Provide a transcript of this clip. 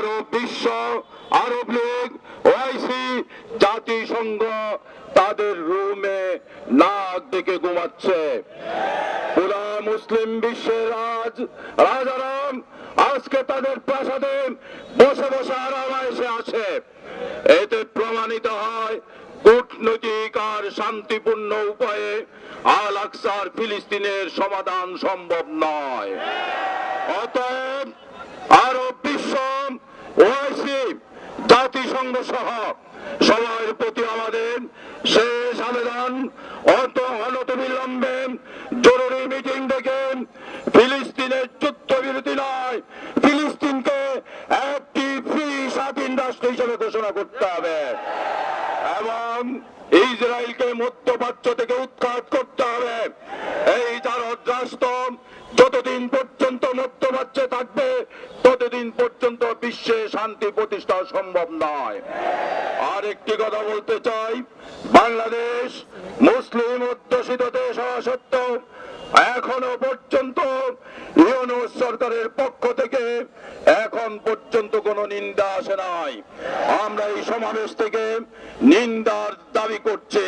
আরব বিশ্ব, আরব লীগ, ওআইসি, জাতিসংঘ তাদের রুমে নাক ডেকে ঘুমাচ্ছে। পুরা মুসলিম বিশ্বের রাজারাম আজকে তাদের প্রাসাদে বসে বসে আরামায়েশে আছে। এতে প্রমাণিত হয় কূটনৈতিক আর শান্তিপূর্ণ উপায়ে আল আকসার ফিলিস্তিনের সমাধান সম্ভব নয়। অতএব আরব বিশ্ব, ওআইসি, জাতিসংঘ সহ সবার প্রতি আমাদের শেষ আবেদন, অনতিবিলম্বে জরুরি মিটিং ডেকে ফিলিস্তিনের যুদ্ধবিরতি নয়, ফিলিস্তিনকে একটি ফ্রি স্বাধীন রাষ্ট্র হিসেবে ঘোষণা করতে হবে এবং ইসরায়েলকে মধ্যপ্রাচ্য থেকে উৎখাত করতে হবে। এই জারদ রাষ্ট্র যতদিন পর্যন্ত মধ্যপ্রাচ্যে থাকবে ততদিন পর্যন্ত বিশ্বে শান্তি প্রতিষ্ঠা সম্ভব নয়। আর একটি কথা বলতে চাই, বাংলাদেশ মুসলিম অধ্যুষিত দেশ হওয়া সত্ত্বেও এখনো পর্যন্ত ইউনূস সরকারের পক্ষ থেকে এখন পর্যন্ত কোনো নিন্দা আসে নাই। আমরা এই সমাবেশ থেকে নিন্দার দাবি করছি।